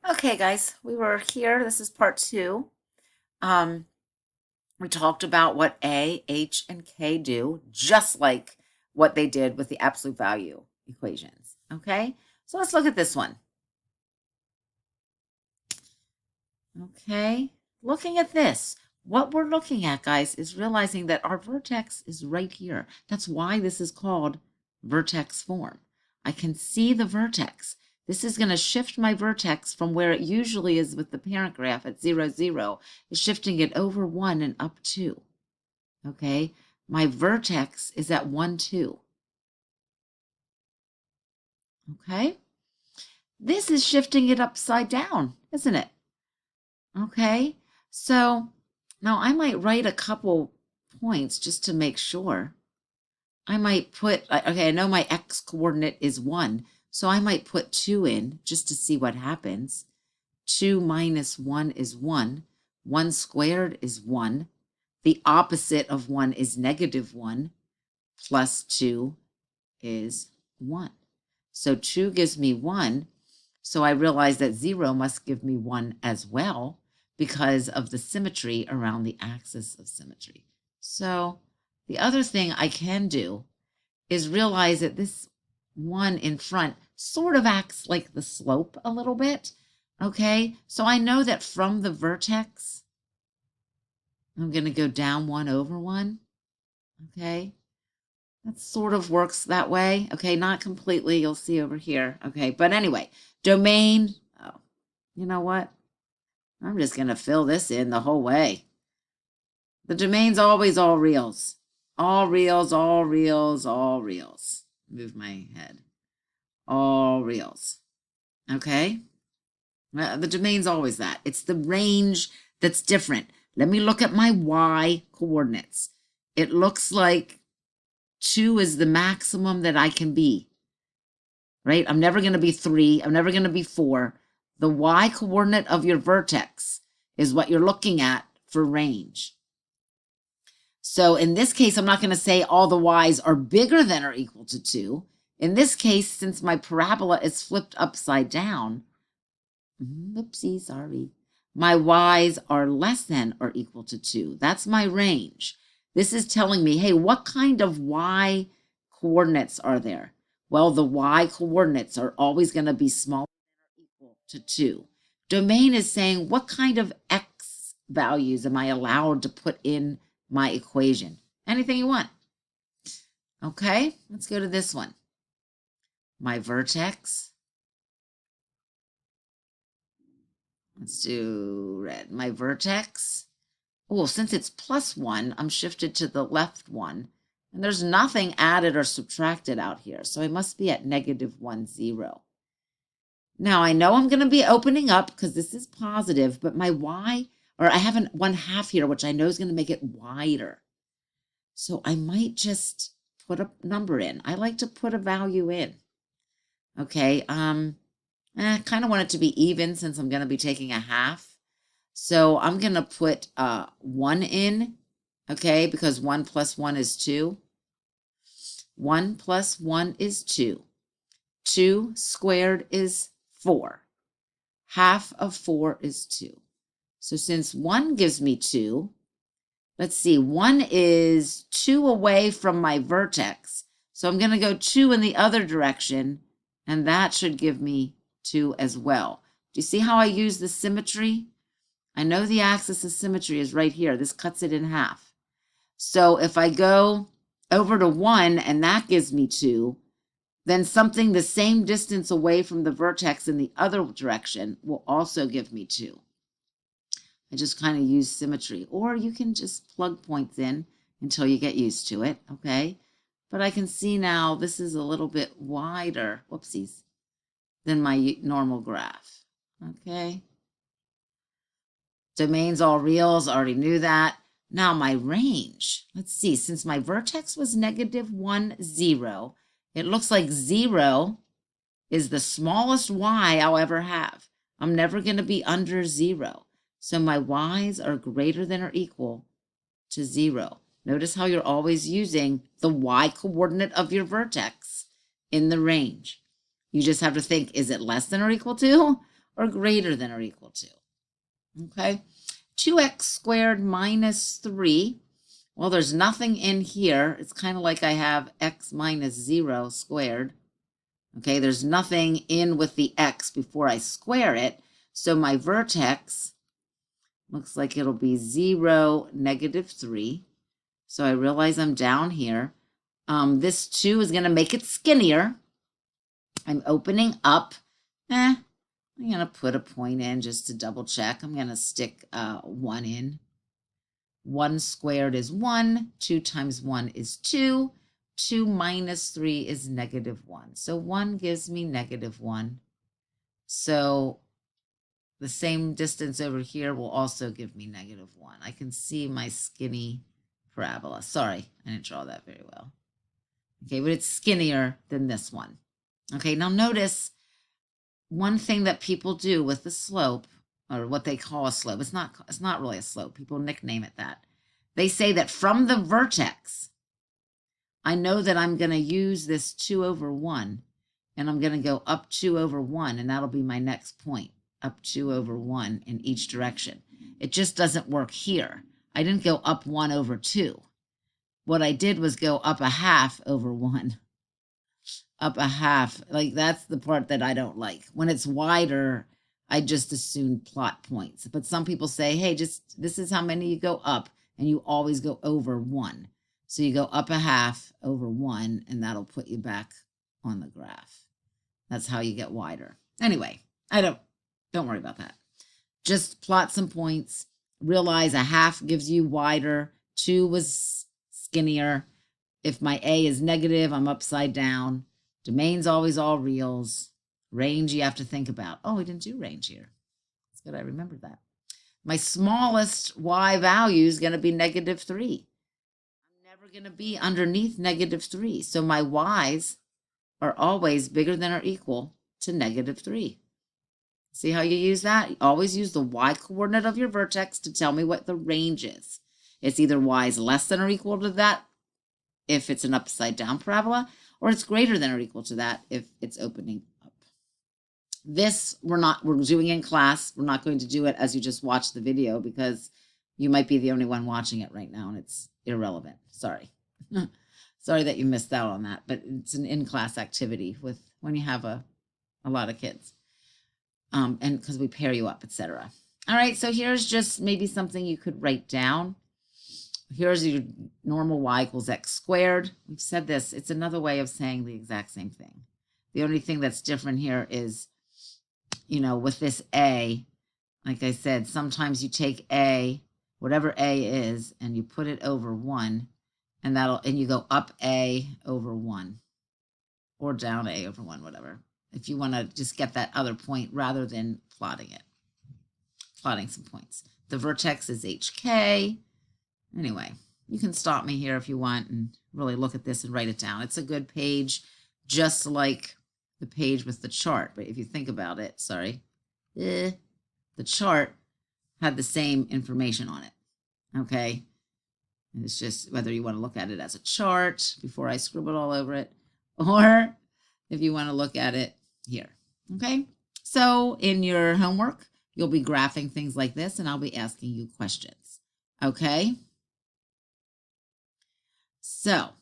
Okay, guys, we were here. This is part two. Um, we talked about what A, H, and K do, just like what they did with the absolute value equations. Okay, so let's look at this one. Okay, looking at this, what we're looking at, guys, is realizing that our vertex is right here. That's why this is called vertex form. I can see the vertex. This is going to shift my vertex from where it usually is with the parent graph at 0, 0. It's shifting it over 1 and up 2. Okay, my vertex is at 1, 2. Okay, this is shifting it upside down, isn't it? Okay, so now I might write a couple points just to make sure. I might put, okay, I know my x coordinate is 1, so I might put 2 in just to see what happens. 2 minus 1 is 1. 1 squared is 1. The opposite of 1 is negative 1. Plus 2 is 1. So 2 gives me 1. So I realize that 0 must give me 1 as well because of the symmetry around the axis of symmetry. So the other thing I can do is realize that this 1 in front sort of acts like the slope a little bit. Okay, so I know that from the vertex, I'm going to go down 1 over 1. Okay, that sort of works that way. Okay, not completely. You'll see over here. Okay, but anyway, domain. Oh, you know what? I'm just going to fill this in the whole way. The domain's always all reals. All reals, all reals, all reals. Move my head. All reals. Okay? The domain's always that. It's the range that's different. Let me look at my y coordinates. It looks like 2 is the maximum that I can be. Right? I'm never going to be 3. I'm never going to be 4. The y coordinate of your vertex is what you're looking at for range. So in this case, I'm not going to say all the y's are bigger than or equal to 2. In this case, since my parabola is flipped upside down, oopsie, sorry, my y's are less than or equal to 2. That's my range. This is telling me, hey, what kind of y coordinates are there? Well, the y coordinates are always going to be smaller than or equal to 2. Domain is saying, what kind of x values am I allowed to put in my equation? Anything you want. Okay, let's go to this one. My vertex. Let's do red. My vertex. Oh, since it's plus 1, I'm shifted to the left one. And there's nothing added or subtracted out here. So I must be at negative 1, 0. Now, I know I'm going to be opening up because this is positive, but my y, or I have an 1/2 here, which I know is going to make it wider. So I might just put a number in. I like to put a value in. Okay, I kind of want it to be even since I'm going to be taking a half. So I'm going to put 1 in, okay, because 1 plus 1 is 2. 1 plus 1 is 2. 2 squared is 4. Half of 4 is 2. So since 1 gives me 2, let's see, 1 is 2 away from my vertex. So I'm going to go 2 in the other direction, and that should give me 2 as well. Do you see how I use the symmetry? I know the axis of symmetry is right here. This cuts it in half. So if I go over to 1 and that gives me 2, then something the same distance away from the vertex in the other direction will also give me 2. I just kind of use symmetry. Or you can just plug points in until you get used to it, okay? But I can see now this is a little bit wider, whoopsies, than my normal graph, okay? Domains all reals, already knew that. Now my range, let's see, since my vertex was negative 1, 0, it looks like 0 is the smallest y I'll ever have. I'm never going to be under 0. So my y's are greater than or equal to 0. Notice how you're always using the y coordinate of your vertex in the range. You just have to think, is it less than or equal to? or greater than or equal to. Okay, 2x squared minus 3. Well, there's nothing in here. It's kind of like I have x minus 0 squared. Okay, there's nothing in with the x before I square it. So my vertex looks like it'll be 0, -3. So I realize I'm down here. This 2 is going to make it skinnier. I'm opening up. I'm going to put a point in just to double check. I'm going to stick 1 in. 1 squared is 1. 2 times 1 is 2. 2 minus 3 is -1. So 1 gives me -1. So the same distance over here will also give me -1. I can see my skinny parabola. Sorry, I didn't draw that very well. Okay, but it's skinnier than this one. Okay, now notice one thing that people do with the slope, or what they call a slope. It's not really a slope. People nickname it that. They say that from the vertex, I know that I'm going to use this 2 over 1, and I'm going to go up 2 over 1, and that'll be my next point, up 2 over 1 in each direction. It just doesn't work here. I didn't go up 1 over 2. What I did was go up a half over 1. Up a half. Like, that's the part that I don't like. When it's wider, I just assume plot points. But some people say, hey, just this is how many you go up, and you always go over 1. So you go up a half over 1, and that'll put you back on the graph. That's how you get wider. Anyway, don't worry about that. Just plot some points. Realize a half gives you wider. 2 was skinnier. If my A is negative, I'm upside down. Domain's always all reals. Range you have to think about. Oh, we didn't do range here. It's good I remembered that. My smallest y value is going to be -3. I'm never going to be underneath -3. So my y's are always bigger than or equal to -3. See how you use that? You always use the y coordinate of your vertex to tell me what the range is. It's either y is less than or equal to that if it's an upside down parabola, or it's greater than or equal to that if it's opening up. This we're doing in class. We're not going to do it as you just watch the video because you might be the only one watching it right now and it's irrelevant. Sorry. Sorry that you missed out on that, but it's an in-class activity with when you have a lot of kids. And because we pair you up, etc. All right, so here's just maybe something you could write down. Here's your normal y equals x squared. We've said this. It's another way of saying the exact same thing. The only thing that's different here is, with this a, like I said, sometimes you take a, whatever a is, and you put it over 1, and you go up a over 1, or down a over 1, whatever. If you want to just get that other point rather than plotting some points. The vertex is HK. Anyway, you can stop me here if you want and really look at this and write it down. It's a good page, just like the page with the chart. But if you think about it, the chart had the same information on it, okay? And it's just whether you want to look at it as a chart before I scribble all over it, or if you want to look at it here, okay? So in your homework, you'll be graphing things like this, and I'll be asking you questions, okay? So,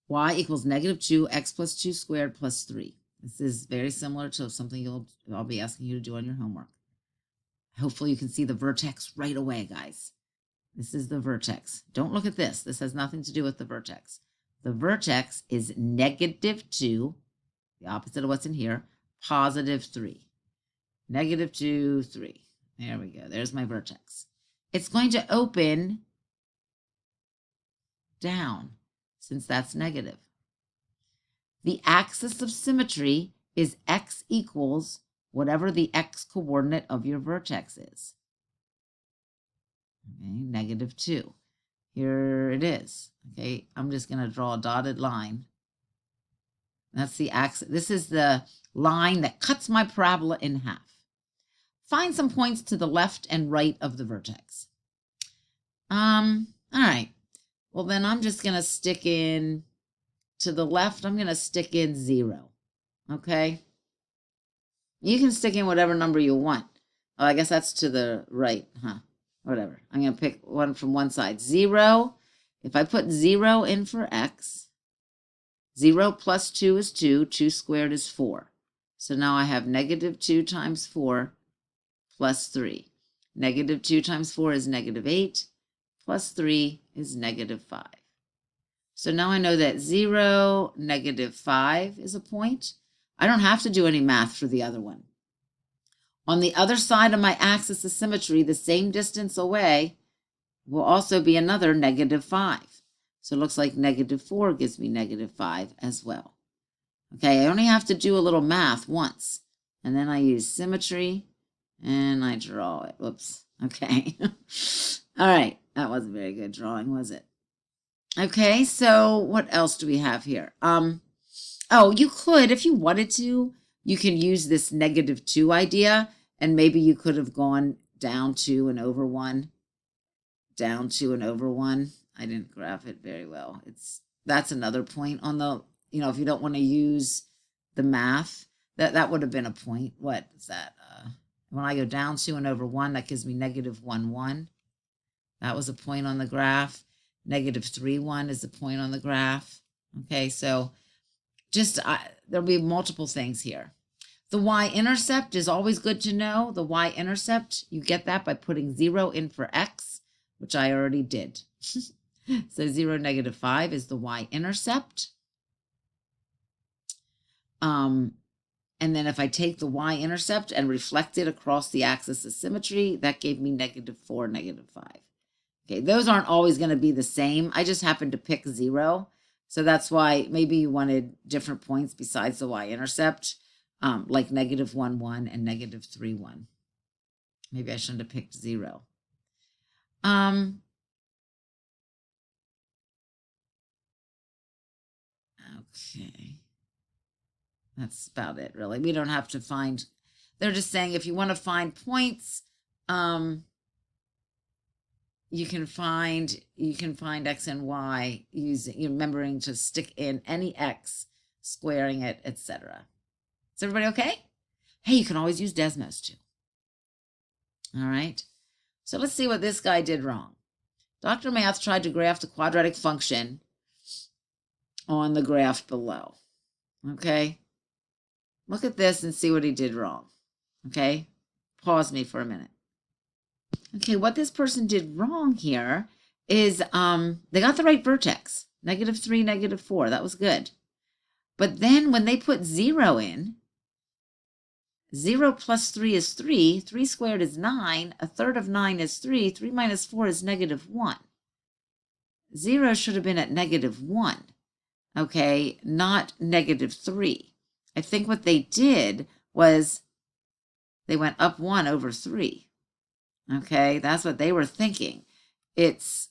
y equals -2, x plus 2 squared plus 3. This is very similar to something I'll be asking you to do on your homework. Hopefully you can see the vertex right away, guys. This is the vertex. Don't look at this. This has nothing to do with the vertex. The vertex is -2, the opposite of what's in here, +3. -2, 3. There we go. There's my vertex. It's going to open down, since that's negative. The axis of symmetry is x equals whatever the x coordinate of your vertex is. Okay, -2. Here it is. Okay, I'm just going to draw a dotted line. That's the axis. This is the line that cuts my parabola in half. Find some points to the left and right of the vertex. All right. Well, then I'm just going to stick in to the left. I'm going to stick in 0. Okay. You can stick in whatever number you want. Oh, I guess that's to the right, huh? Whatever. I'm going to pick one from one side. 0. If I put 0 in for x, 0 plus 2 is 2. 2 squared is 4. So now I have negative 2 times 4 plus 3. Negative 2 times 4 is negative 8. Plus 3 is negative 5. So now I know that 0, negative 5 is a point. I don't have to do any math for the other one. On the other side of my axis of symmetry, the same distance away, will also be another negative 5. So it looks like negative 4 gives me negative 5 as well. Okay, I only have to do a little math once. And then I use symmetry, and I draw it. Whoops. Okay. All right. That wasn't a very good drawing, was it? Okay, so what else do we have here? Oh, you could, if you wanted to, you can use this negative 2 idea, and maybe you could have gone down 2 and over 1. Down 2 and over 1. I didn't graph it very well. That's another point on the, if you don't want to use the math, that would have been a point. What is that? When I go down 2 and over 1, that gives me negative 1, 1. That was a point on the graph. Negative 3, 1 is a point on the graph. Okay, so just there'll be multiple things here. The y-intercept is always good to know. The y-intercept, you get that by putting 0 in for x, which I already did. So 0, negative 5 is the y-intercept. And then if I take the y-intercept and reflect it across the axis of symmetry, that gave me negative 4, negative 5. Okay, those aren't always going to be the same. I just happened to pick 0. So that's why maybe you wanted different points besides the y-intercept, like negative 1, 1 and negative 3, 1. Maybe I shouldn't have picked 0. Okay. That's about it, really. We don't have to find, they're just saying if you want to find points, you can find x and y using, remembering to stick in any x, squaring it, etc. Is everybody okay? Hey, you can always use Desmos too. All right. So let's see what this guy did wrong. Dr. Math tried to graph the quadratic function on the graph below. Okay. Look at this and see what he did wrong. Okay. Pause me for a minute. Okay, what this person did wrong here is they got the right vertex. Negative 3, negative 4. That was good. But then when they put 0 in, 0 plus 3 is 3. 3 squared is 9. A third of 9 is 3. 3 minus 4 is negative 1. 0 should have been at negative 1. Okay, not negative 3. I think what they did was they went up 1 over 3. Okay, that's what they were thinking. It's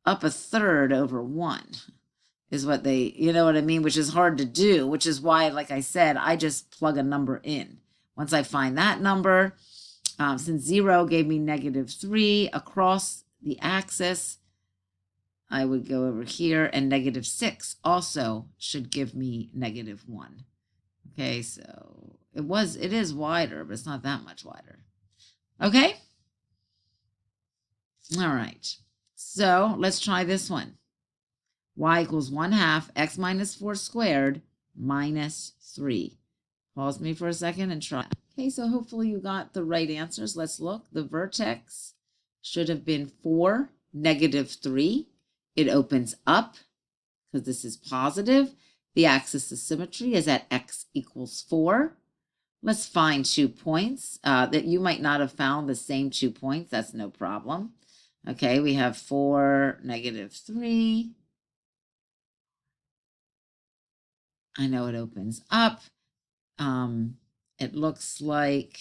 up a third over 1 is what they, you know what I mean, which is hard to do, which is why, like I said, I just plug a number in. Once I find that number, since 0 gave me negative 3 across the axis, I would go over here, and negative 6 also should give me negative 1. Okay, so it is wider, but it's not that much wider. Okay? All right. So let's try this one. Y equals 1/2 x minus 4 squared minus 3. Pause me for a second and try. Okay, so hopefully you got the right answers. Let's look. The vertex should have been 4, negative 3. It opens up because this is positive. The axis of symmetry is at x equals 4. Let's find 2 points that you might not have found the same 2 points. That's no problem. Okay, we have 4, negative 3. I know it opens up. It looks like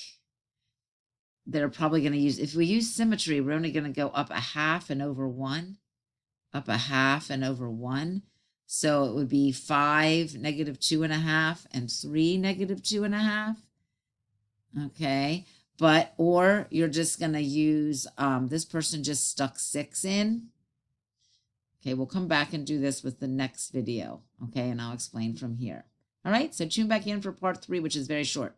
they're probably going to use, if we use symmetry, we're only going to go up a half and over 1. Up a half and over 1. So it would be 5, negative 2.5, and 3, negative 2.5. Okay, or you're just going to use, this person just stuck 6 in. Okay, we'll come back and do this with the next video. Okay, and I'll explain from here. All right, so tune back in for part 3, which is very short.